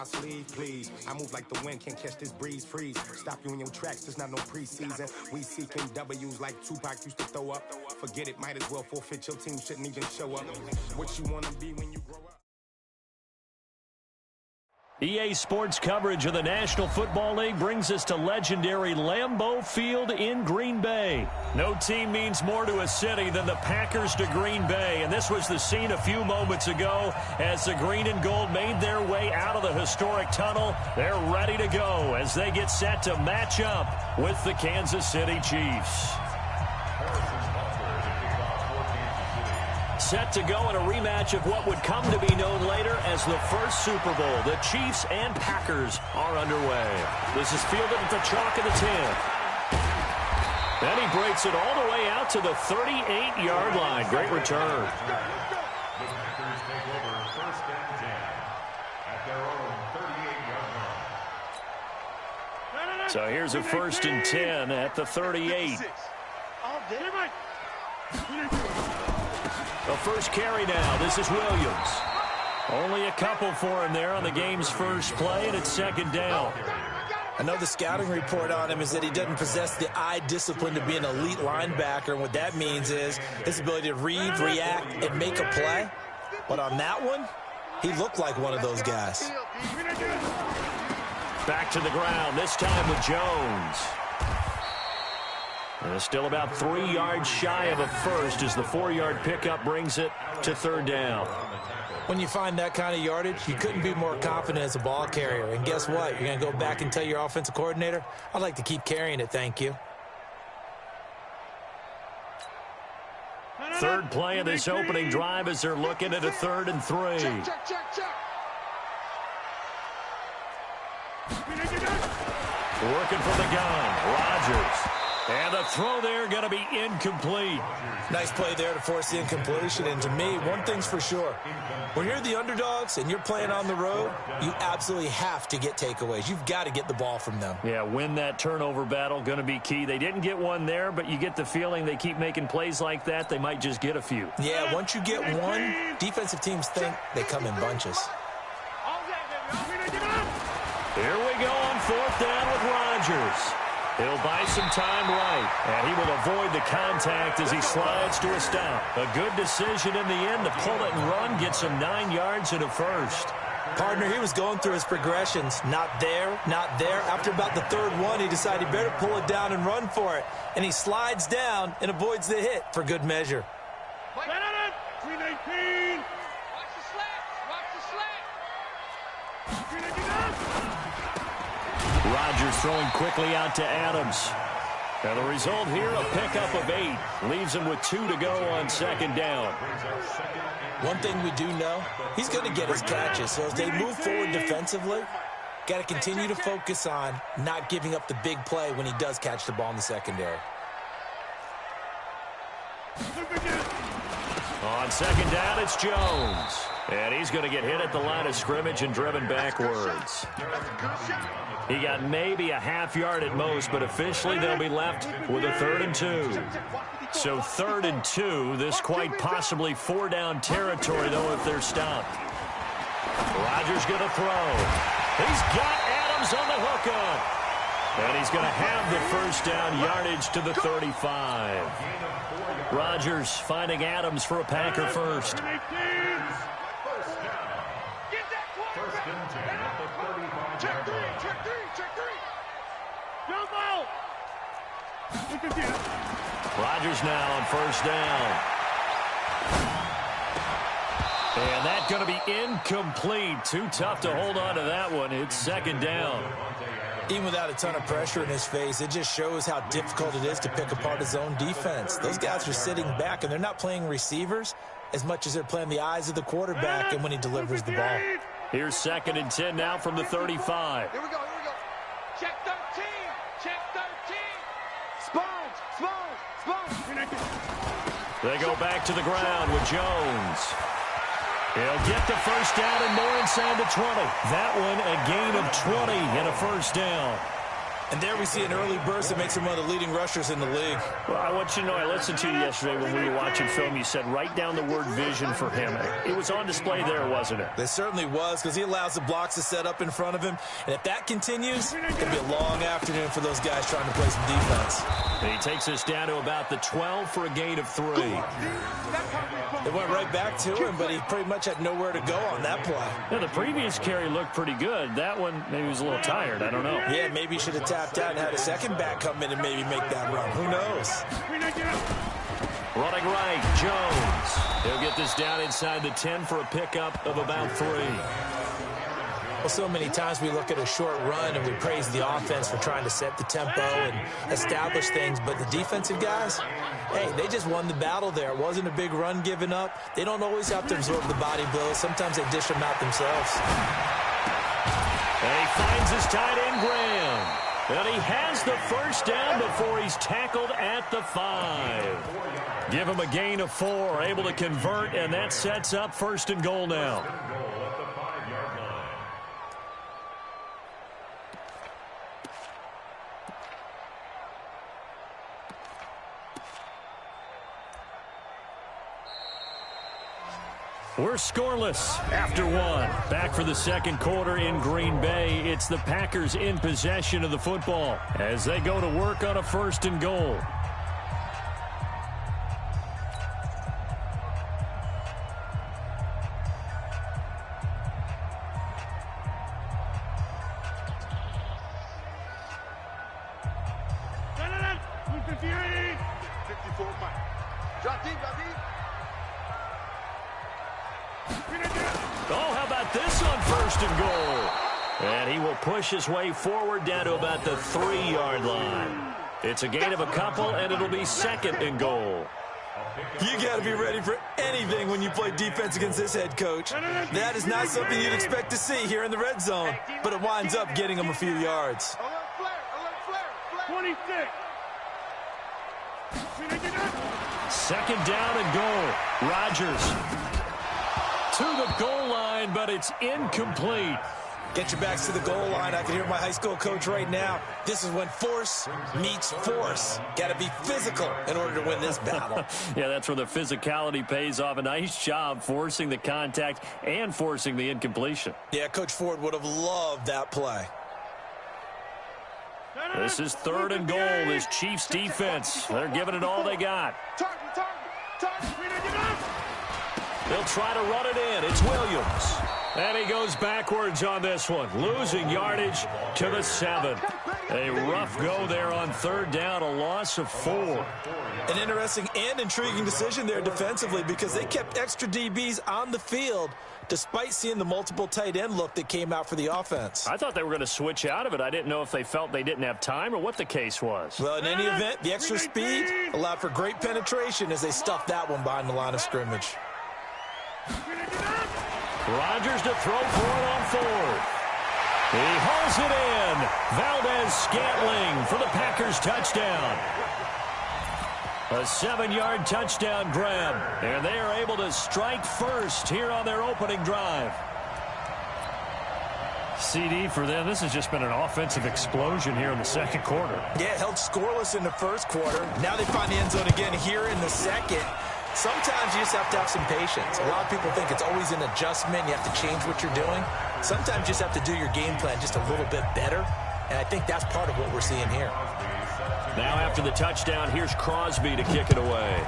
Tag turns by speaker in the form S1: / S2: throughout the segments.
S1: sleeve, please. I move like the wind, can't catch this breeze, freeze. Stop you in your tracks, there's not no preseason. We seeking W's like Tupac used to throw up. Forget it, might as well forfeit, your team shouldn't even show up. What you wanna be when you grow up?
S2: EA Sports coverage of the National Football League brings us to legendary Lambeau Field in Green Bay. No team means more to a city than the Packers to Green Bay, and this was the scene a few moments ago as the green and gold made their way out of the historic tunnel. They're ready to go as they get set to match up with the Kansas City Chiefs. Set to go in a rematch of what would come to be known later as the first Super Bowl. The Chiefs and Packers are underway. This is fielded at the chalk of the 10. Then he breaks it all the way out to the 38-yard line. Great return.
S3: The Packers take over first and 10 at their own 38-yard line.
S2: So here's a first and 10 at the 38. The first carry now. This is Williams. Only a couple for him there on the game's first play, and it's second down.
S4: I know the scouting report on him is that he doesn't possess the eye discipline to be an elite linebacker, and what that means is his ability to read, react, and make a play. But on that one, he looked like one of those guys.
S2: Back to the ground, this time with Jones. And it's still about 3 yards shy of a first as the 4-yard pickup brings it to third down.
S4: When you find that kind of yardage, you couldn't be more confident as a ball carrier. And guess what? You're going to go back and tell your offensive coordinator, I'd like to keep carrying it, thank you.
S2: Third play of this opening drive as they're looking at a 3rd and 3. Working from the gun, Rodgers. And the throw there going to be incomplete.
S4: Nice play there to force the incompletion. And to me, one thing's for sure. When you're the underdogs and you're playing on the road, you absolutely have to get takeaways. You've got to get the ball from them.
S2: Yeah, win that turnover battle, going to be key. They didn't get one there, but you get the feeling they keep making plays like that, they might just get a few.
S4: Yeah, once you get one, defensive teams think they come in bunches.
S2: Here we go on 4th down with Rodgers. He'll buy some time right, and he will avoid the contact as he slides to a stop. A good decision in the end to pull it and run, get some 9 yards and a first.
S4: Partner, he was going through his progressions. Not there, not there. After about the 3rd one, he decided he better pull it down and run for it. And he slides down and avoids the hit for good measure.
S5: Watch the slap.
S2: Rodgers throwing quickly out to Adams. And the result here, a pickup of 8. Leaves him with 2 to go on 2nd down.
S4: One thing we do know, he's going to get his catches. So as they move forward defensively, got to continue to focus on not giving up the big play when he does catch the ball in the secondary.
S2: On 2nd down, it's Jones. And he's going to get hit at the line of scrimmage and driven backwards. He got maybe a half yard at most, but officially they'll be left with a 3rd and 2. So 3rd and 2, this quite possibly 4-down territory, though, if they're stopped. Rodgers going to throw. He's got Adams on the hook up. And he's going to have the 1st down yardage to the 35. Rodgers finding Adams for a Packer first. Rodgers now on 1st down. And that's going to be incomplete. Too tough to hold on to that one. It's 2nd down.
S4: Even without a ton of pressure in his face, it just shows how difficult it is to pick apart his own defense. Those guys are sitting back, and they're not playing receivers as much as they're playing the eyes of the quarterback and when he delivers the ball.
S2: Here's 2nd and 10 now from the 35.
S5: Here we go. Check 13. Check 13. Sponge.
S2: They go back to the ground with Jones. He'll get the 1st down and more inside the 20. That one a gain of 20 and a 1st down.
S4: And there we see an early burst that makes him one of the leading rushers in the league.
S2: Well, I want you to know, I listened to you yesterday when we were watching film. You said write down the word vision for him. It was on display there, wasn't it?
S4: It certainly was, because he allows the blocks to set up in front of him. And if that continues, it's going to be a long afternoon for those guys trying to play some defense.
S2: And he takes us down to about the 12 for a gain of 3.
S4: They went right back to him, but he pretty much had nowhere to go on that play.
S2: Yeah, the previous carry looked pretty good. That one, maybe he was a little tired. I don't know.
S4: Yeah, maybe he should have tapped out and had a second back come in and maybe make that run. Who knows?
S2: Running right, Jones. He'll get this down inside the 10 for a pickup of about 3.
S4: Well, so many times we look at a short run and we praise the offense for trying to set the tempo and establish things, but the defensive guys, hey, they just won the battle there. It wasn't a big run given up. They don't always have to absorb the body blows. Sometimes they dish them out themselves.
S2: And he finds his tight end, Graham. And he has the first down before he's tackled at the 5. Give him a gain of 4, able to convert, and that sets up 1st and goal now. We're scoreless after 1. Back for the second quarter in Green Bay. It's the Packers in possession of the football as they go to work on a 1st and goal. Oh, how about this on 1st and goal? And he will push his way forward down to about the 3-yard line. It's a gain of a couple, and it'll be 2nd and goal.
S4: You got to be ready for anything when you play defense against this head coach. That is not something you'd expect to see here in the red zone, but it winds up getting him a few yards.
S5: 26.
S2: 2nd down and goal. Rodgers to the goal line, but it's incomplete.
S4: Get your backs to the goal line. I can hear my high school coach right now. This is when force meets force. Got to be physical in order to win this battle.
S2: Yeah, that's where the physicality pays off. A nice job forcing the contact and forcing the incompletion.
S4: Yeah, Coach Ford would have loved that play.
S2: This is 3rd and goal. This Chiefs defense, they're giving it all they got. They'll try to run it in. It's Williams. And he goes backwards on this one, losing yardage to the 7. A rough go there on 3rd down, a loss of 4.
S4: An interesting and intriguing decision there defensively because they kept extra DBs on the field despite seeing the multiple tight end look that came out for the offense.
S2: I thought they were going to switch out of it. I didn't know if they felt they didn't have time or what the case was.
S4: Well, in any event, the extra speed allowed for great penetration as they stuffed that one behind the line of scrimmage.
S2: Rodgers to throw for it on 4th. He hauls it in. Valdez-Scantling for the Packers touchdown. A 7-yard touchdown grab. And they are able to strike first here on their opening drive. CD for them. This has just been an offensive explosion here in the second quarter.
S4: Yeah, held scoreless in the first quarter. Now they find the end zone again here in the second. Sometimes you just have to have some patience. A lot of people think it's always an adjustment. You have to change what you're doing. Sometimes you just have to do your game plan just a little bit better. And I think that's part of what we're seeing here.
S2: Now after the touchdown, here's Crosby to kick it away.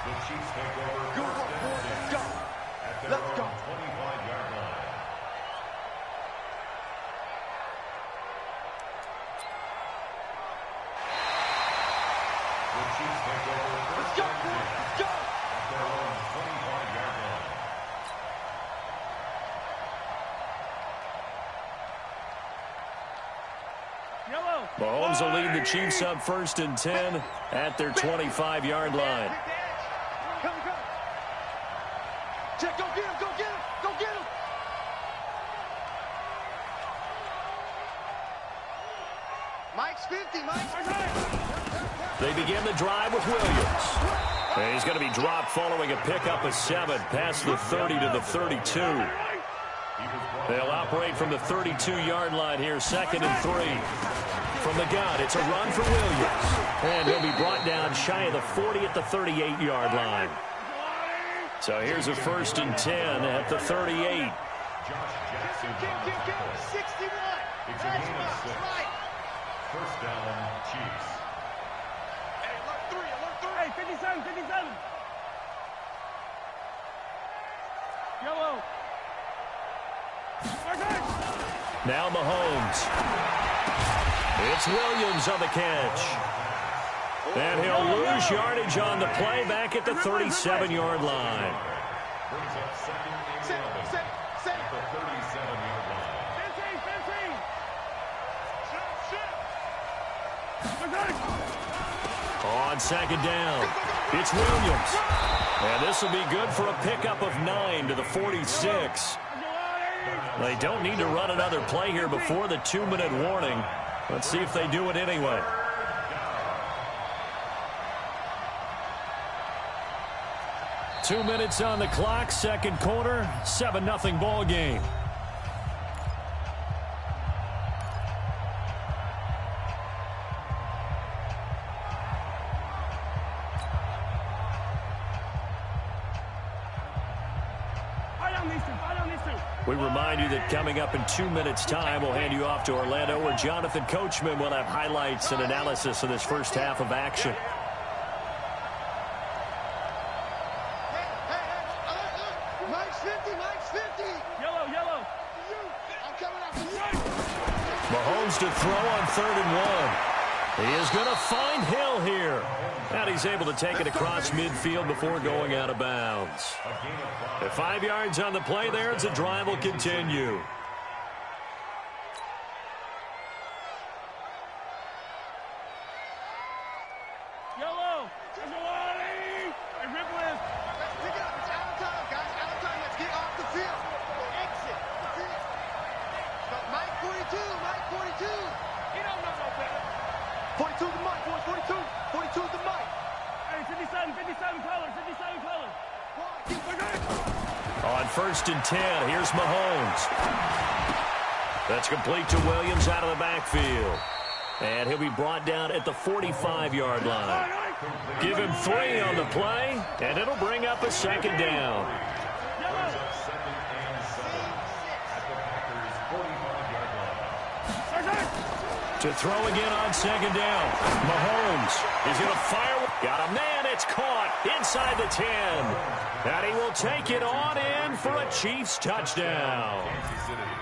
S3: The Chiefs take over.
S5: Let's go.
S3: 25-yard line. The Chiefs take over.
S5: Let's go. Let's go.
S3: At their own 25-yard line.
S5: Yellow.
S2: Mahomes will lead the Chiefs up 1st and 10 at their 25-yard line.
S5: Come. Check, go get him, go get him, go get him. Mike's 50, Mike.
S2: They begin the drive with Williams. And he's going to be dropped following a pickup of 7 past the 30 to the 32. They'll operate from the 32-yard line here, 2nd and 3. From the gun, it's a run for Williams. And he'll be brought down shy of the 40 at the 38-yard line. So here's a 1st and 10 at the 38.
S3: Josh Jackson.
S5: 61.
S3: It's a gain of 6. First down, Chiefs.
S5: Hey, alert 3. Hey, 57. Yellow.
S2: Now Mahomes. It's Williams on the catch. And he'll lose yardage on the play back at the 37-yard line.
S3: Brings up 2nd and 11 at the 37-yard line.
S5: 15.
S2: On 2nd down, it's Williams. And this will be good for a pickup of 9 to the 46. They don't need to run another play here before the 2-minute warning. Let's see if they do it anyway. Two minutes on the clock, 2nd quarter, 7-0 ball game. We remind you that coming up in 2 minutes' time, we'll hand you off to Orlando, where Jonathan Coachman will have highlights and analysis of this first half of action.
S5: Mike's 50. Yellow. I'm coming up.
S2: Mahomes to throw on 3rd and 1. He is going to find Hill here. And he's able to take it across midfield before going out of bounds. At 5 yards on the play there, as the drive will continue.
S5: Yellow. Hey, Ripple. Pick it up. It's out of time, guys. Out of time. Let's get off the field. Exit the field. So Mike 42. He don't know no better. 42 is the mic, boys. 42 is the mic. Hey, 57 colors.
S2: On 1st and 10, here's Mahomes. That's complete to Williams out of the backfield. And he'll be brought down at the 45-yard line. Give him 3 on the play, and it'll bring up a 2nd down. To throw again on 2nd down. Mahomes is going to fire. Got a man. It's caught inside the 10. And he will take it on in for a Chiefs touchdown.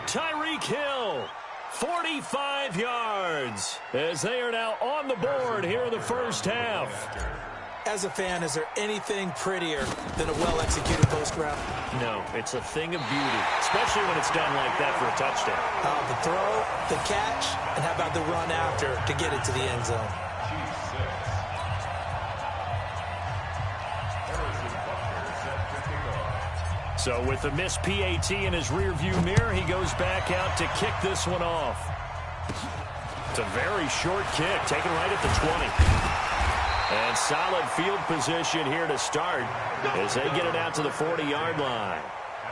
S2: Tyreek Hill, 45 yards, as they are now on the board here in the first half.
S4: As a fan, is there anything prettier than a well-executed post route?
S2: No, it's a thing of beauty, especially when it's done like that for a touchdown.
S4: The throw, the catch, and how about the run after to get it to the end zone?
S2: So with the missed PAT in his rearview mirror, he goes back out to kick this one off. It's a very short kick, taken right at the 20. And solid field position here to start as they get it out to the 40-yard line.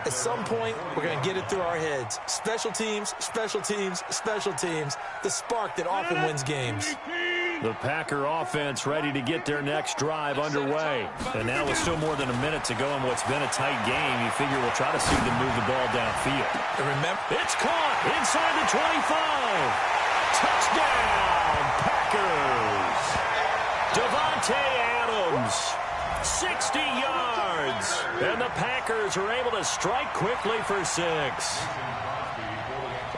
S4: At some point, we're going to get it through our heads. Special teams, special teams, special teams. The spark that often wins games.
S2: The Packer offense ready to get their next drive underway. And now with still more than a minute to go in what's been a tight game, you figure we'll try to see them move the ball downfield.
S4: And remember,
S2: it's caught inside the 25. Touchdown, Packers. Davante Adams, 60 yards. And the Packers are able to strike quickly for 6.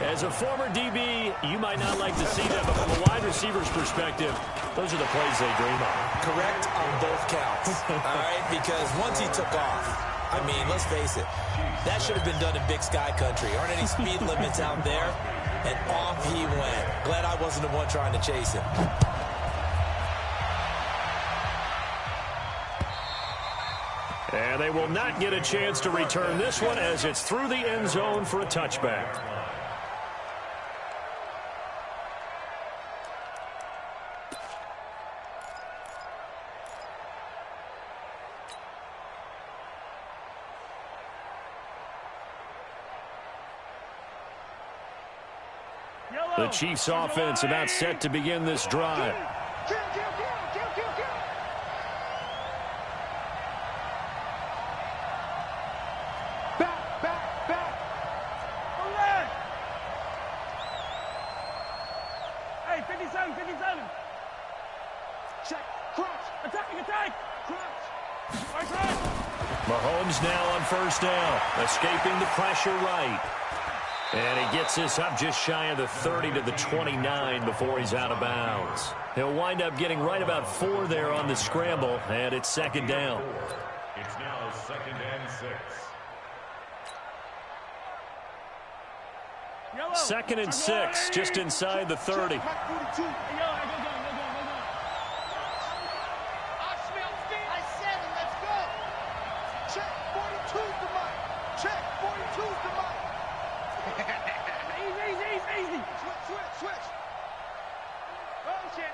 S2: As a former DB, you might not like to see that, but from a wide receiver's perspective, those are the plays they dream of.
S4: Correct on both counts, all right? Because once he took off, I mean, let's face it, that should have been done in Big Sky Country. Aren't any speed limits out there? And off he went. Glad I wasn't the one trying to chase him.
S2: And they will not get a chance to return this one as it's through the end zone for a touchback. The Chiefs offense about set to begin this drive.
S5: Kill, kill, kill, kill, kill, kill. Back, back, back. Ole! Hey, 57, 57. Check, crouch. Attacking, attack. Crouch. Right, right.
S2: Mahomes now on first down, escaping the pressure right. And he gets this up just shy of the 30 to the 29 before he's out of bounds. He'll wind up getting right about 4 there on the scramble, and it's second down.
S3: It's now 2nd and 6.
S5: Yellow.
S2: 2nd and 6, just inside the 30.
S5: Check, Mike 42. Hey, yo, go, go, go, go, go, go. I smell feet. I said it, let's go. Check, 42's the Mike. Check, 42's the Mike. Easy. Switch. Motion.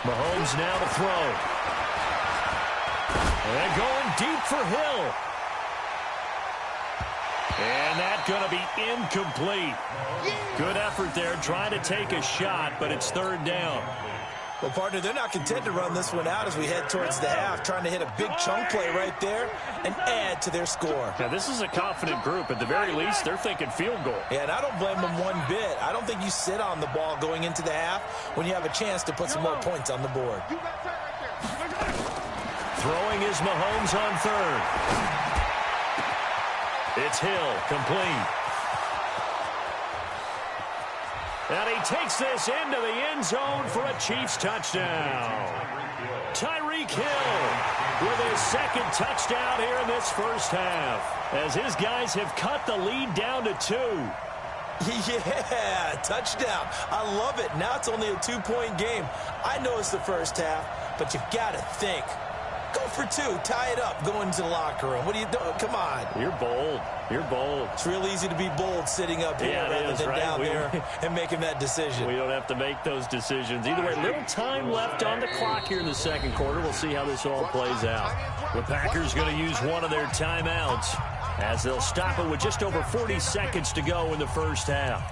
S2: Mahomes now to throw. And going deep for Hill. And that's going to be incomplete. Good effort there, trying to take a shot, but it's third down.
S4: Well, partner, they're not content to run this one out as we head towards the half, trying to hit a big chunk play right there and add to their score.
S2: Now, this is a confident group. At the very least, they're thinking field goal.
S4: Yeah, and I don't blame them one bit. I don't think you sit on the ball going into the half when you have a chance to put some more points on the board.
S5: You got that right there.
S2: Throwing is Mahomes on third. It's Hill, complete. And he takes this into the end zone for a Chiefs touchdown. Tyreek Hill with his second touchdown here in this first half, as his guys have cut the lead down to 2.
S4: Yeah, touchdown. I love it. Now it's only a 2-point game. I know it's the first half, but you've got to think. Go for 2. Tie it up. Go into the locker room. What are you doing? Come on.
S2: You're bold.
S4: It's real easy to be bold sitting up here rather than down there and making that decision.
S2: We don't have to make those decisions. Either way, little time left on the clock here in the second quarter. We'll see how this all plays out. The Packers going to use one of their timeouts as they'll stop it with just over 40 seconds to go in the first half.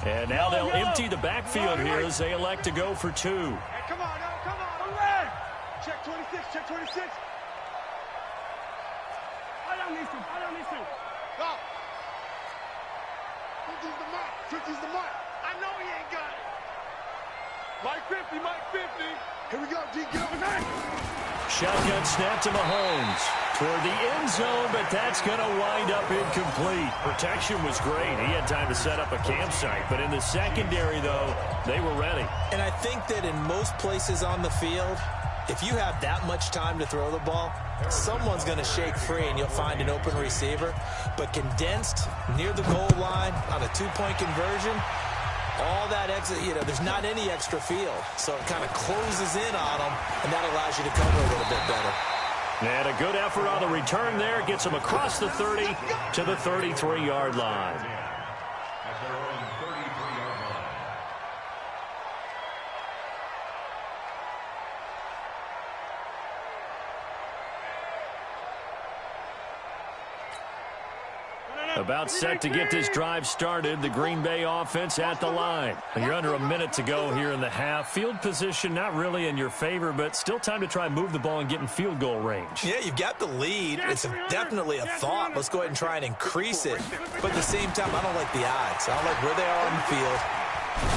S2: And now they'll empty the backfield here as they elect to go for 2.
S5: Hey, come on. Ole! Check 26. I don't need to. Go. 50's the mark. I know he ain't got it. Mike 50. Here we go, D.
S2: Shotgun snap to Mahomes toward the end zone, but that's going to wind up incomplete. Protection was great. He had time to set up a campsite, but in the secondary, though, they were ready.
S4: And I think that in most places on the field, if you have that much time to throw the ball, someone's going to shake free and you'll find an open receiver. But condensed near the goal line on a 2-point conversion, all that extra, there's not any extra field. So it kind of closes in on them, and that allows you to cover a little bit better.
S2: And a good effort on the return there. Gets them across the 30 to the 33-yard line.
S3: At their own 33-yard line.
S2: About set to get this drive started. The Green Bay offense at the line. You're under a minute to go here in the half. Field position not really in your favor, but still time to try and move the ball and get in field goal range.
S4: Yeah, you've got the lead. It's definitely a thought. Let's go ahead and try and increase it. But at the same time, I don't like the odds. I don't like where they are on the field.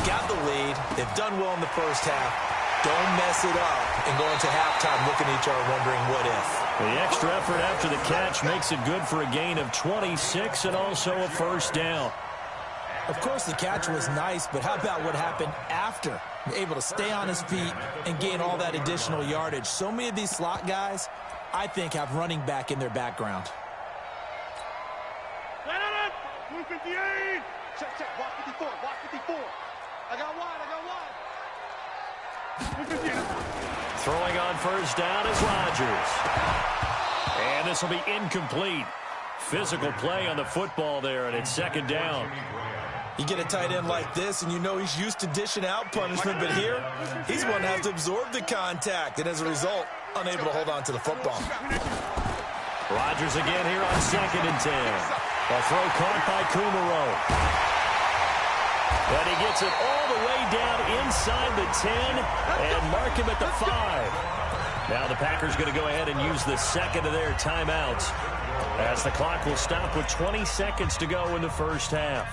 S4: Got the lead. They've done well in the first half. Don't mess it up and go into halftime looking at each other wondering what if.
S2: The extra effort after the catch makes it good for a gain of 26 and also a first down.
S4: Of course, the catch was nice, but how about what happened after? Able to stay on his feet and gain all that additional yardage. So many of these slot guys, I think, have running back in their background.
S5: 158. Check. Watch 54. I got wide.
S2: Throwing on first down is Rodgers. And this will be incomplete. Physical play on the football there, and it's second down.
S4: You get a tight end like this, and you know he's used to dishing out punishment, but here, he's one that has to absorb the contact, and as a result, unable to hold on to the football.
S2: Rodgers again here on 2nd and 10. A throw caught by Kumaro. And he gets it all the way down inside the 10 and mark him at the 5. Now the Packers going to go ahead and use the second of their timeouts as the clock will stop with 20 seconds to go in the first half.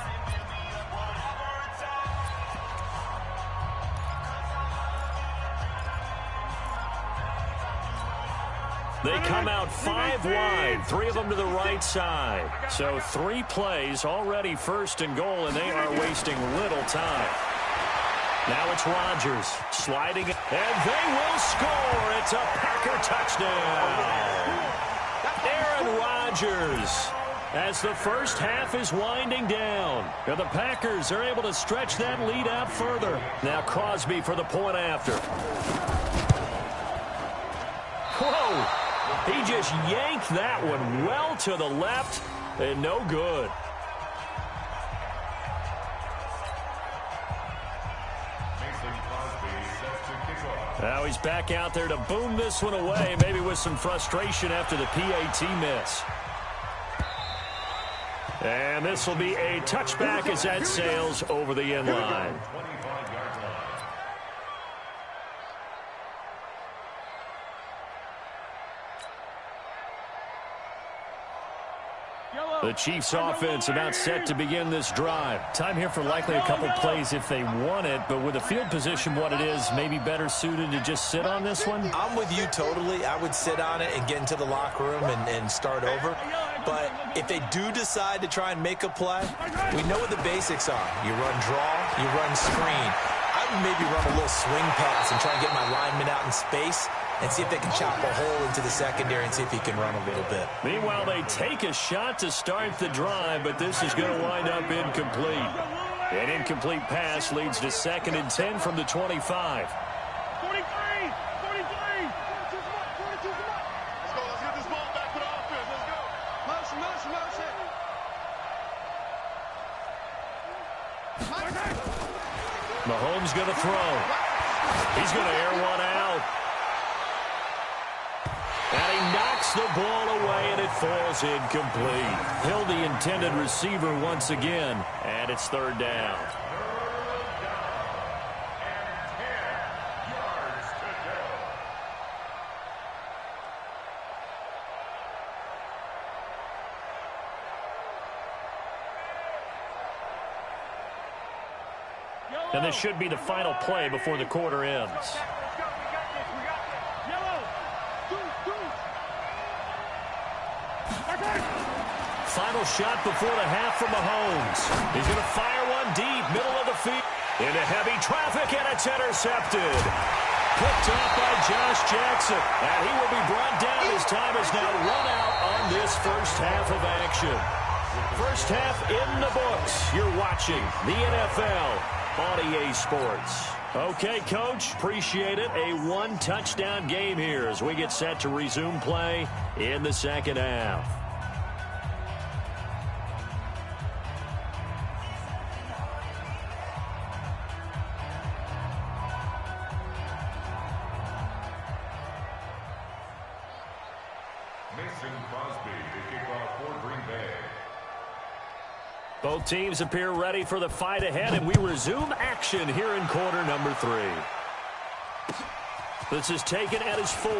S2: They come out 5 wide, 3 of them to the right side. So 3 plays already 1st and goal, and they are wasting little time. Now it's Rodgers sliding, and they will score. It's a Packer touchdown. Aaron Rodgers, as the first half is winding down. And the Packers are able to stretch that lead out further. Now Crosby for the point after. Whoa! He just yanked that one well to the left, and no good. Now he's back out there to boom this one away, maybe with some frustration after the PAT miss. And this will be a touchback as that sails over the end line. The Chiefs offense about set to begin this drive. Time here for likely a couple plays if they want it, but with the field position what it is, maybe better suited to just sit on this one?
S4: I'm with you totally. I would sit on it and get into the locker room and start over. But if they do decide to try and make a play, we know what the basics are. You run draw, you run screen. I would maybe run a little swing pass and try and get my lineman out in space and see if they can chop a hole into the secondary and see if he can run a little bit.
S2: Meanwhile, they take a shot to start the drive, but this is going to wind up incomplete. An incomplete pass leads to 2nd and 10 from the 25.
S5: 43! 43! Let's get this ball back for the offense. Let's go. Motion.
S2: Mahomes going to throw. He's going to air one out. And he knocks the ball away, and it falls incomplete. Hill, the intended receiver once again, and it's 3rd down. And this should be the final play before the quarter ends. Final shot before the half from Mahomes. He's going to fire one deep, middle of the field. Into heavy traffic, and it's intercepted. Picked off by Josh Jackson. And he will be brought down. His time is now run out on this first half of action. First half in the books. You're watching the NFL on EA Sports. Okay, Coach, appreciate it. A 1-touchdown game here as we get set to resume play in the second half. Both teams appear ready for the fight ahead, and we resume action here in quarter number 3. This is taken at his 4.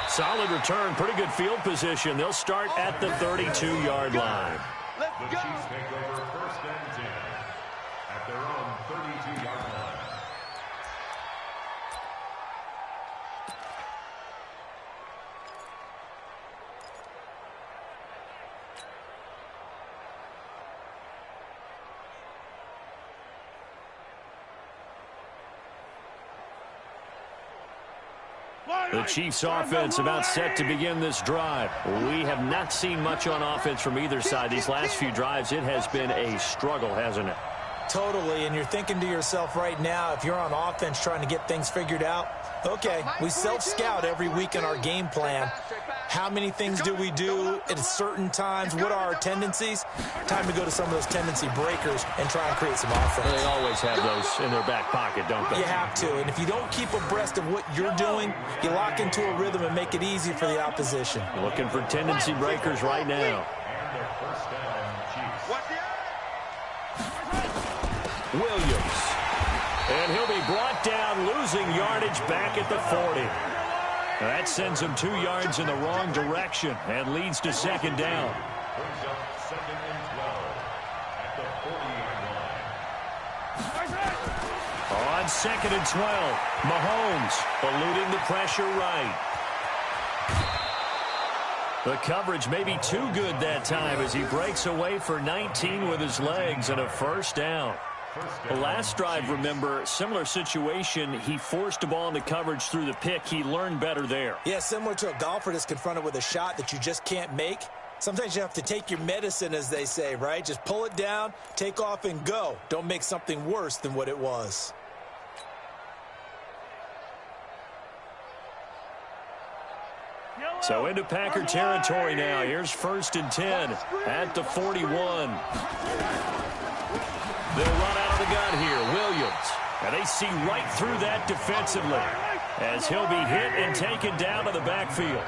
S2: Solid return, pretty good field position. They'll start at the 32-yard line.
S3: The Chiefs take over 1st and 10 at their own 32-yard line.
S2: The Chiefs offense about set to begin this drive. We have not seen much on offense from either side. These last few drives, it has been a struggle, hasn't it?
S4: Totally, and you're thinking to yourself right now, if you're on offense trying to get things figured out, okay, we self-scout every week in our game plan. How many things do we do at certain times? What are our tendencies? Time to go to some of those tendency breakers and try and create some offense.
S2: They always have those in their back pocket, don't they?
S4: You have to. And if you don't keep abreast of what you're doing, you lock into a rhythm and make it easy for the opposition.
S2: Looking for tendency breakers right now. Williams. And he'll be brought down, losing yardage back at the 40. That sends him 2 yards in the wrong direction and leads to second down.
S3: Brings up 2nd and 12 at the 40-yard line.
S2: On 2nd and 12, Mahomes eluding the pressure right. The coverage may be too good that time as he breaks away for 19 with his legs and a first down. The last drive, remember, similar situation. He forced a ball into coverage through the pick. He learned better there.
S4: Yeah, similar to a golfer that's confronted with a shot that you just can't make. Sometimes you have to take your medicine, as they say, right? Just pull it down, take off, and go. Don't make something worse than what it was.
S2: So into Packer territory now. Here's 1st and 10 at the 41. They'll run out of the gun here. Williams. And they see right through that defensively as he'll be hit and taken down to the backfield.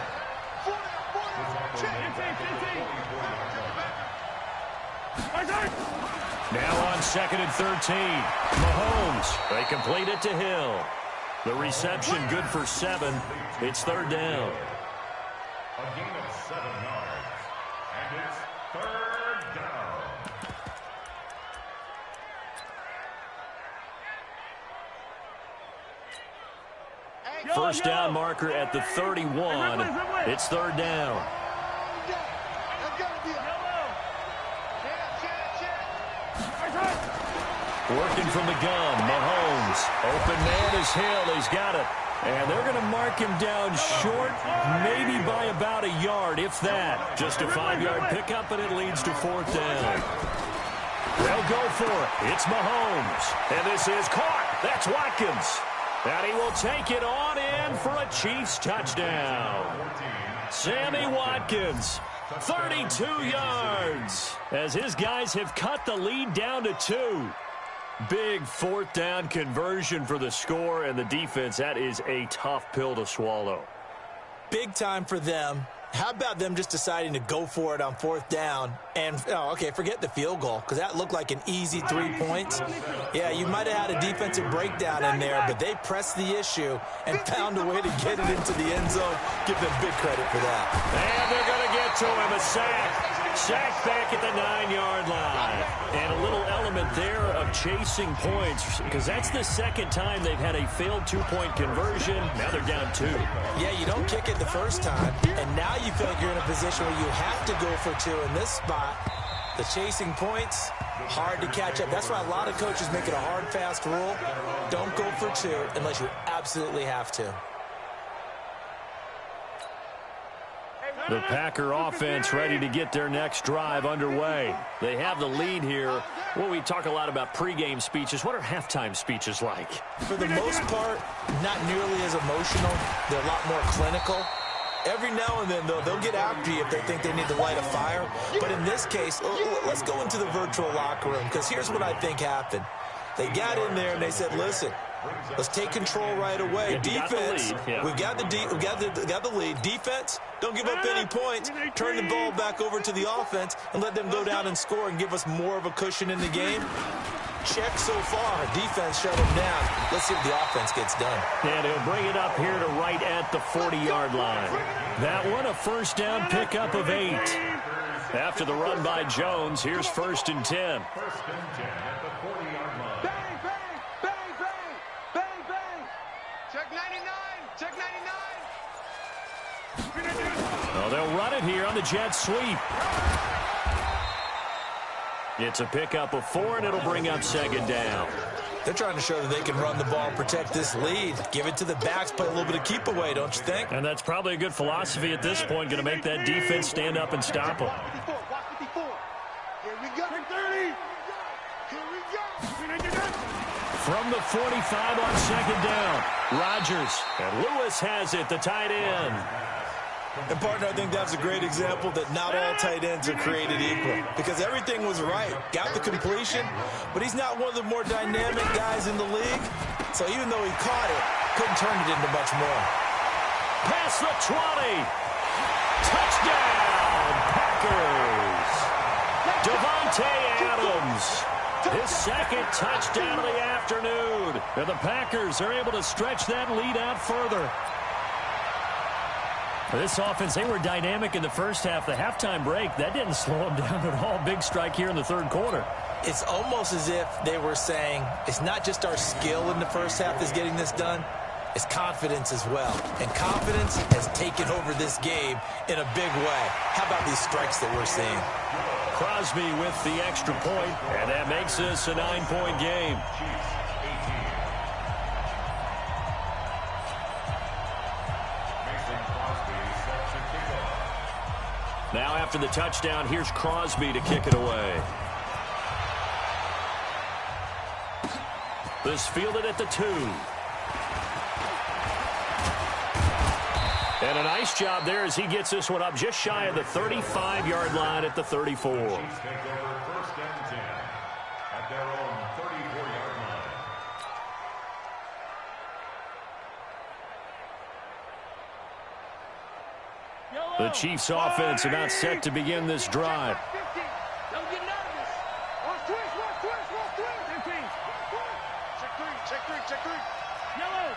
S2: Now on 2nd and 13. Mahomes. They complete it to Hill. The reception good for 7. It's 3rd down.
S3: A gain of 7 yards. And it's 3rd down.
S2: First down marker at the 31. It's 3rd down. Working from the gun, Mahomes. Open man is Hill. He's got it. And they're going to mark him down short, maybe by about a yard, if that. Just a 5-yard pickup, and it leads to 4th down. They'll go for it. It's Mahomes. And this is caught. That's Watkins. And he will take it on in for a Chiefs touchdown. Sammy Watkins, 32 yards, as his guys have cut the lead down to 2. Big 4th down conversion for the score, and the defense, that is a tough pill to swallow.
S4: Big time for them. How about them just deciding to go for it on 4th down? And, okay, forget the field goal, because that looked like an easy 3 points. Yeah, you might have had a defensive breakdown in there, but they pressed the issue and found a way to get it into the end zone. Give them big credit for that.
S2: And they're going to get to him, a sack. Sack back at the 9-yard line. And a little element there of chasing points, because that's the 2nd time they've had a failed 2-point conversion. Now they're down 2.
S4: Yeah, you don't kick it the first time, and now you feel like you're in a position where you have to go for 2 in this spot. The chasing points, hard to catch up. That's why a lot of coaches make it a hard, fast rule. Don't go for 2 unless you absolutely have to.
S2: The Packer offense ready to get their next drive underway. They have the lead here. Well, we talk a lot about pregame speeches. What are halftime speeches like?
S4: For the most part, not nearly as emotional. They're a lot more clinical. Every now and then, though, they'll get after you if they think they need to light a fire. But in this case, let's go into the virtual locker room, because here's what I think happened. They got in there and they said, listen, let's take control right away. Defense, we've got the lead. Defense, don't give up any points. Turn the ball back over to the offense and let them go down and score and give us more of a cushion in the game. Check so far. Defense shut them down. Let's see if the offense gets done.
S2: And he'll bring it up here to right at the 40-yard line. That one, a first down pickup of 8. After the run by Jones, here's 1st and 10.
S3: 1st and 10 at the 40-yard line.
S5: Bang, bang, bang, bang, bang, bang. Check 99, check 99.
S2: Well, they'll run it here on the jet sweep. It's a pickup of 4, and it'll bring up 2nd down.
S4: They're trying to show that they can run the ball and protect this lead. Give it to the backs, play a little bit of keep away, don't you think?
S2: And that's probably a good philosophy at this point, going to make that defense stand up and stop them.
S5: Here we go. 30. Here we go.
S2: From the 45 on 2nd down, Rodgers, and Lewis has it, the tight end.
S4: And, partner, I think that's a great example that not all tight ends are created equal, because everything was right. Got the completion, but he's not one of the more dynamic guys in the league. So even though he caught it, couldn't turn it into much more.
S2: Past the 20. Touchdown, Packers. Devontae Adams. His second touchdown of the afternoon. And the Packers are able to stretch that lead out further. This offense, they were dynamic in the first half. The halftime break, that didn't slow them down at all. Big strike here in the third quarter.
S4: It's almost as if they were saying, it's not just our skill in the first half that's getting this done, it's confidence as well. And confidence has taken over this game in a big way. How about these strikes that we're seeing?
S2: Crosby with the extra point, and that makes this a 9-point game. Now after the touchdown, here's Crosby to kick it away. This fielded at the 2. And a nice job there as he gets this one up just shy of the 35-yard line at the 34.
S3: Chiefs take over 1st and 10 at their own 34-yard line.
S2: The Chiefs offense about set to begin this drive.
S5: Don't get nervous. Watch twist. 15. Check three. Yellow.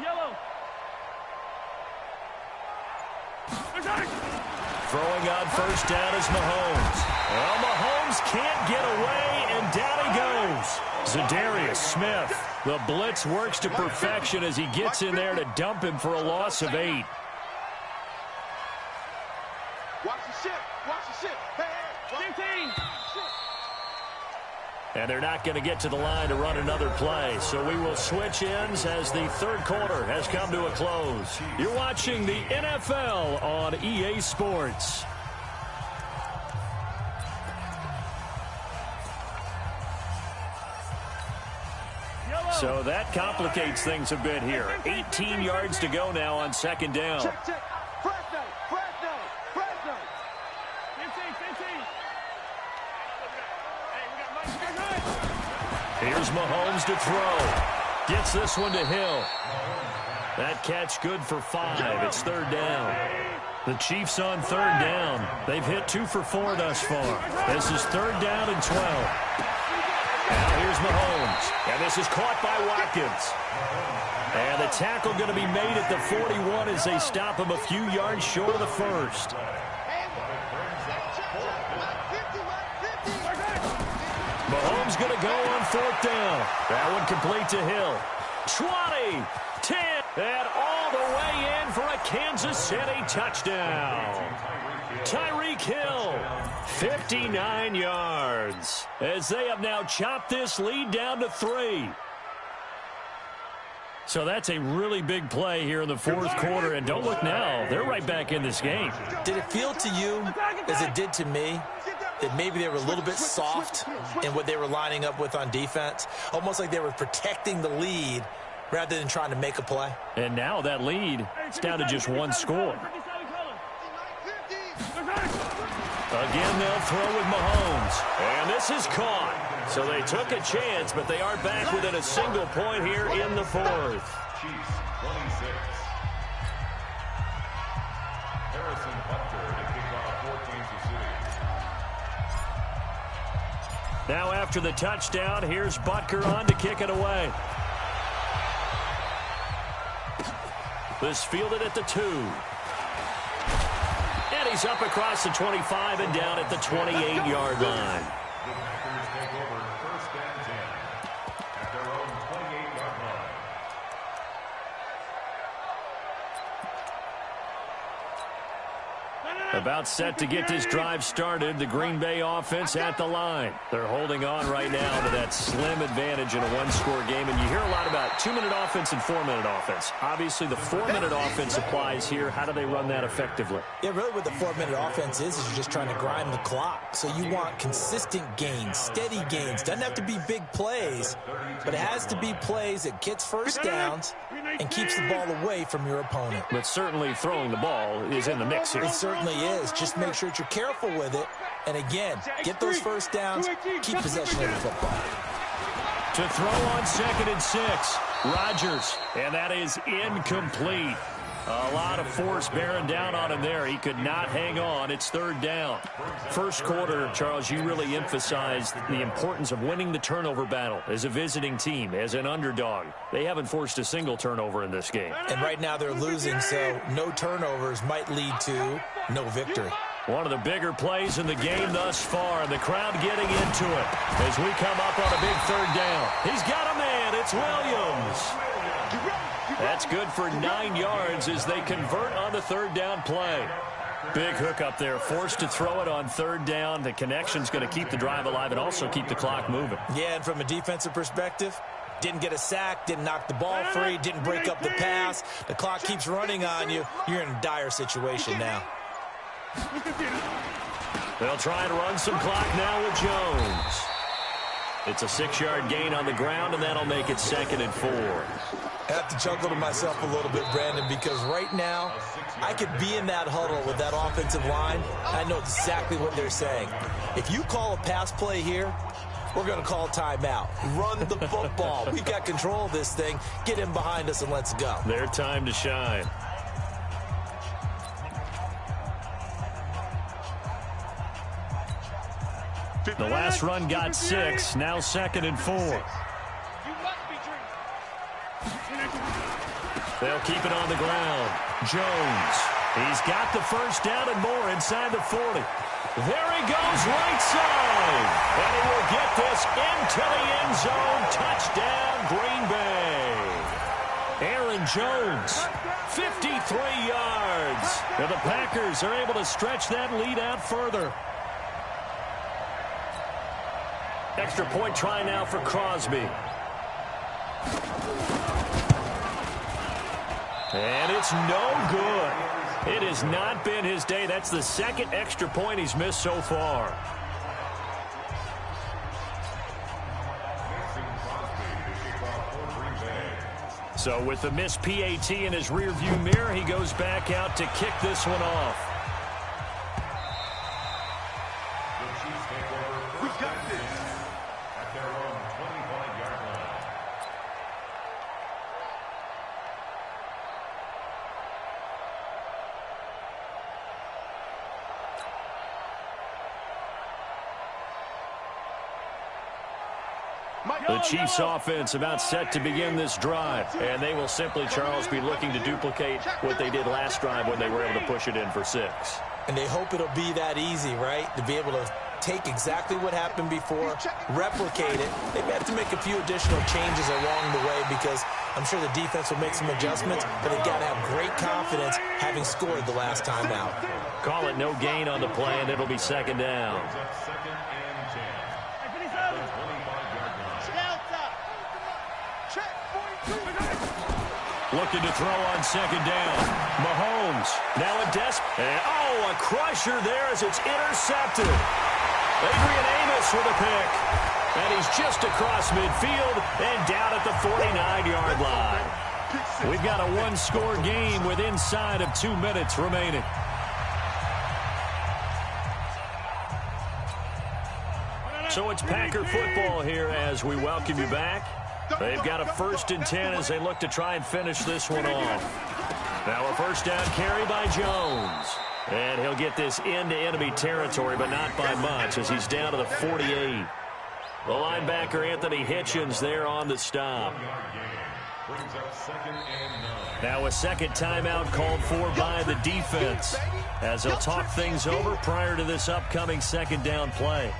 S5: Yellow.
S2: Throwing on first down is Mahomes. Well, Mahomes can't get away, and down he goes. Za'Darius Smith. The blitz works to perfection as he gets in there to dump him for a loss of 8.
S5: Watch the ship. Hey. 15.
S2: And they're not going to get to the line to run another play. So we will switch ends as the third quarter has come to a close. You're watching the NFL on EA Sports. So that complicates things a bit here. 18 yards to go now on second down.
S5: Check. Fresno. 15.
S2: Here's Mahomes to throw. Gets this one to Hill. That catch good for 5. It's third down. The Chiefs on third down. They've hit 2 for 4 thus far. This is third down and 12. Now here's Mahomes. And this is caught by Watkins. And the tackle going to be made at the 41 as they stop him a few yards short of the first. Mahomes going to go on fourth down. That one complete to Hill. 20, 10, and all the way in for a Kansas City touchdown. Tyreek Hill, 59 yards, as they have now chopped this lead down to 3. So that's a really big play here in the fourth quarter, and don't look now, they're right back in this game.
S4: Did it feel to you, as it did to me, that maybe they were a little bit soft in what they were lining up with on defense? Almost like they were protecting the lead rather than trying to make a play.
S2: And now that lead, it's down to just 1 score. Again, they'll throw with Mahomes. And this is caught. So they took a chance, but they are back within a single point here in the fourth.
S3: Chiefs 26. Harrison Butker to kick off for Kansas City.
S2: Now after the touchdown, here's Butker on to kick it away. This fielded at the 2. And he's up across the 25 and down at the 28-yard line.
S3: The Packers take over 1st and 10 at their own 28-yard line.
S2: About set to get this drive started, the Green Bay offense at the line. They're holding on right now to that slim advantage in a one-score game. And you hear a lot about 2-minute offense and 4-minute offense. Obviously, the 4-minute offense applies here. How do they run that effectively?
S4: Yeah, really what the 4-minute offense is you're just trying to grind the clock. So you want consistent gains, steady gains. Doesn't have to be big plays, but it has to be plays that gets first downs and keeps the ball away from your opponent.
S2: But certainly throwing the ball is in the mix here.
S4: It certainly is. Just make sure that you're careful with it. And again, get those first downs, keep possession of the football.
S2: To throw on 2nd and 6, Rodgers, and that is incomplete. A lot of force bearing down on him there. He could not hang on. It's 3rd down. First quarter, Charles, you really emphasized the importance of winning the turnover battle as a visiting team, as an underdog. They haven't forced a single turnover in this game.
S4: And right now they're losing, so no turnovers might lead to no victory.
S2: One of the bigger plays in the game thus far, and the crowd getting into it as we come up on a big 3rd down. He's got a man. It's Williams. That's good for 9 yards as they convert on the 3rd down play. Big hook up there, forced to throw it on 3rd down. The connection's going to keep the drive alive and also keep the clock moving.
S4: Yeah, and from a defensive perspective, didn't get a sack, didn't knock the ball free, didn't break up the pass. The clock keeps running on you. You're in a dire situation now.
S2: They'll try and run some clock now with Jones. It's a 6-yard gain on the ground, and that'll make it 2nd and 4.
S4: I have to chuckle to myself a little bit, Brandon, because right now I could be in that huddle with that offensive line. I know exactly what they're saying. If you call a pass play here, we're going to call timeout. Run the football. We've got control of this thing. Get in behind us and let's go.
S2: Their time to shine. The last run got 6. Now 2nd and 4. They'll keep it on the ground. Jones. He's got the first down and more inside the 40. There he goes, right side. And he will get this into the end zone. Touchdown, Green Bay. Aaron Jones, 53 yards. And the Packers are able to stretch that lead out further. Extra point try now for Crosby. And it's no good. It has not been his day. That's the 2nd extra point he's missed so far. So with the missed PAT in his rearview mirror, he goes back out to kick this one off. The Chiefs offense about set to begin this drive. And they will simply, Charles, be looking to duplicate what they did last drive when they were able to push it in for 6.
S4: And they hope it'll be that easy, right? To be able to take exactly what happened before, replicate it. They may have to make a few additional changes along the way because I'm sure the defense will make some adjustments, but they've got to have great confidence having scored the last time out.
S2: Call it no gain on the play, and it'll be 2nd down. Looking to throw on 2nd down. Mahomes now a a crusher there as it's intercepted. Adrian Amos with a pick. And he's just across midfield and down at the 49-yard line. We've got a one-score game with inside of 2 minutes remaining. So it's Packer football here as we welcome you back. They've got a 1st and 10 as they look to try and finish this one off. Now a first down carry by Jones. And he'll get this into enemy territory, but not by much as he's down to the 48. The linebacker, Anthony Hitchens, there on the stop. Now a second timeout called for by the defense as they'll talk things over prior to this upcoming 2nd down play.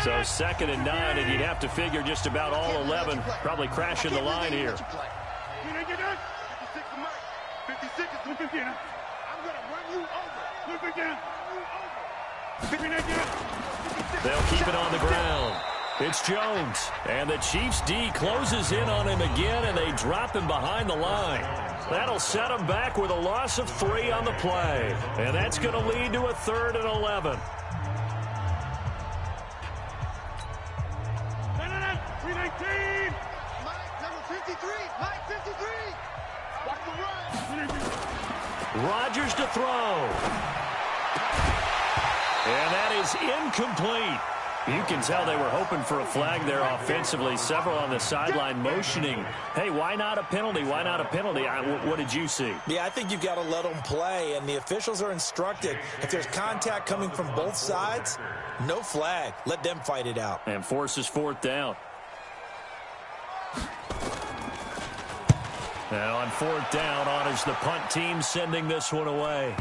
S2: So 2nd and 9, and you'd have to figure just about all 11 probably crashing the line here.
S5: I'm going to run you over. Look again.
S2: They'll keep it on the ground. It's Jones, and the Chiefs' D closes in on him again, and they drop him behind the line. That'll set him back with a loss of 3 on the play, and that's going to lead to a 3rd and 11.
S5: 319. Mike, number 53. Mike, 53. Watch the run.
S2: Rodgers to throw. And that is incomplete. You can tell they were hoping for a flag there offensively. Several on the sideline motioning, hey, why not a penalty? Why not a penalty? What did you see?
S4: Yeah, I think you've got to let them play, and the officials are instructed. If there's contact coming from both sides, no flag. Let them fight it out.
S2: And forces 4th down. Now on 4th down, honors the punt team, sending this one away.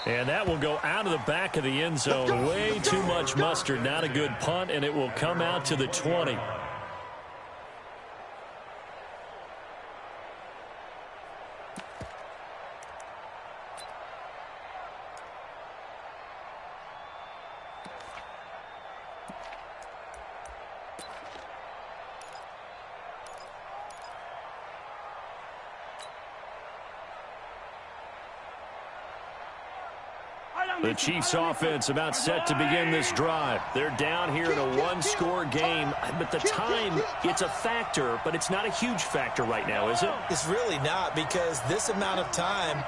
S2: And that will go out of the back of the end zone. Way too much mustard. Not a good punt, and it will come out to the 20. The Chiefs offense about set to begin this drive. They're down here in a 1-score game, but the time, it's a factor, but it's not a huge factor right now, is it?
S4: It's really not, because this amount of time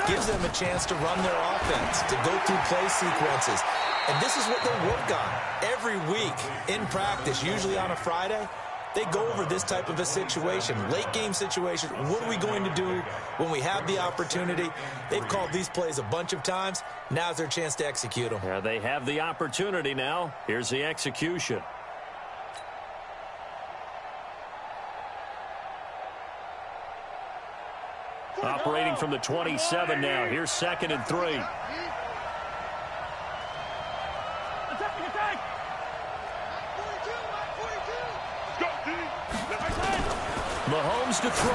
S4: gives them a chance to run their offense, to go through play sequences. And this is what they work on every week in practice, usually on a Friday. They go over this type of a situation, late game situation. What are we going to do when we have the opportunity? They've called these plays a bunch of times. Now's their chance to execute them.
S2: Yeah, they have the opportunity now. Here's the execution. Operating from the 27 now. Here's 2nd and 3. Mahomes to throw.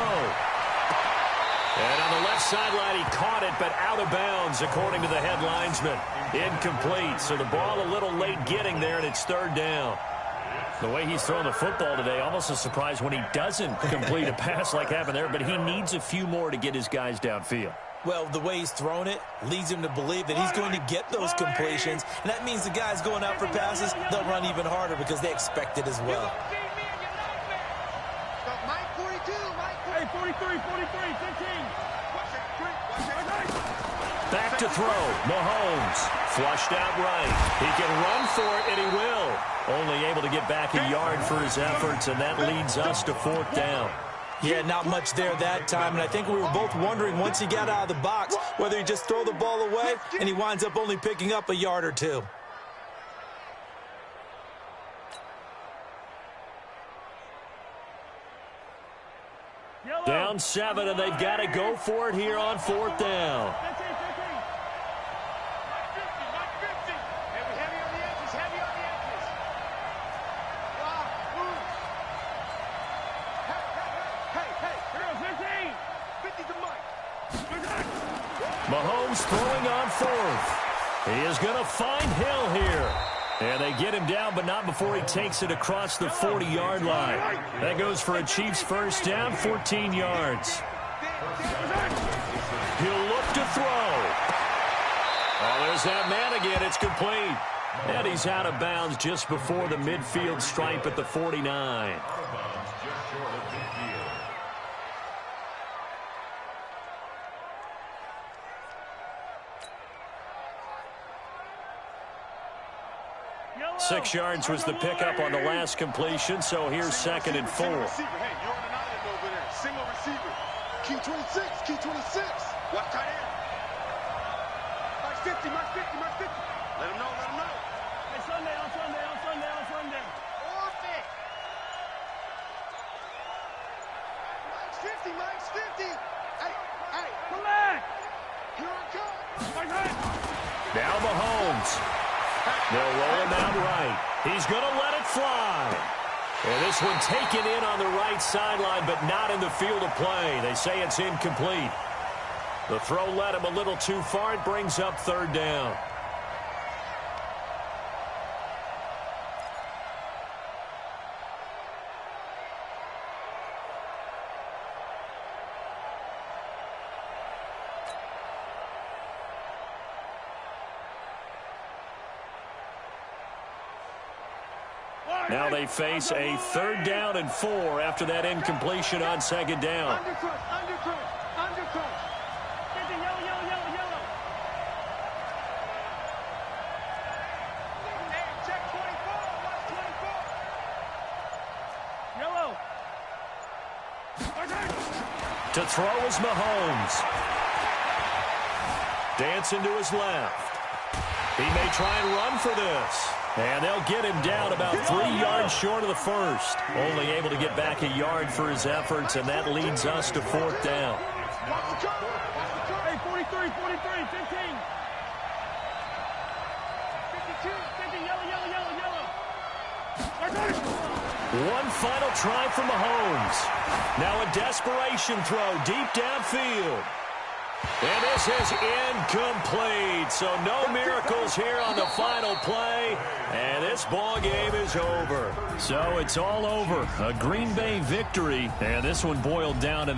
S2: And on the left sideline, he caught it, but out of bounds, according to the head linesman. Incomplete. So the ball a little late getting there, and it's 3rd down. The way he's thrown the football today, almost a surprise when he doesn't complete a pass like happened there, but he needs a few more to get his guys downfield.
S4: Well, the way he's thrown it leads him to believe that he's going to get those completions, and that means the guys going out for passes, they'll run even harder because they expect it as well.
S5: Mike 42, Mike 43, 43, 15.
S2: Back to throw. Mahomes flushed out right. He can run for it, and he will. Only able to get back a yard for his efforts, and that leads us to 4th down.
S4: Yeah, not much there that time, and I think we were both wondering once he got out of the box whether he just throw the ball away, and he winds up only picking up a yard or 2.
S2: Down 7, and they've got to go for it here on 4th down. Mahomes throwing on 4th. He is going to find Hill here. And they get him down, but not before he takes it across the 40-yard line. That goes for a Chiefs 1st down, 14 yards. He'll look to throw. Oh, there's that man again. It's complete. And he's out of bounds just before the midfield stripe at the 49.
S5: Yellow.
S2: 6 yards was the pickup on the last completion, so here's 2nd and 4.
S5: Hey, you're on an island over there. Single receiver. Key 26, key 26. Watch tight end. Mark 50, Mark 50, Mark 50. Let him know, let him know. Hey, Sunday, on Sunday, on Sunday, on Sunday. Orphan. Mike's 50, Mike's 50. Hey, hey. Come back. Here it comes.
S2: Now Mahomes. They'll roll him out right. He's going to let it fly. And this one taken in on the right sideline, but not in the field of play. They say it's incomplete. The throw led him a little too far. It brings up 3rd down. Now they face a 3rd down and 4 after that incompletion on 2nd down.
S5: Undercrush, undercrush, undercrush. Get the yellow, yellow, yellow, yellow. Hey, check 24, watch 24. Yellow.
S2: To throw is Mahomes. Dancing to his left. He may try and run for this. And they'll get him down about 3 yards short of the first. Only able to get back a yard for his efforts, and that leads us to 4th down.
S5: Hey, 43, 43, 15. 52, 50, yellow, yellow, yellow, yellow.
S2: One final try from Mahomes. Now a desperation throw deep downfield. And this is incomplete. So no miracles here on the final play. And this ball game is over. So it's all over. A Green Bay victory. And this one boiled down in the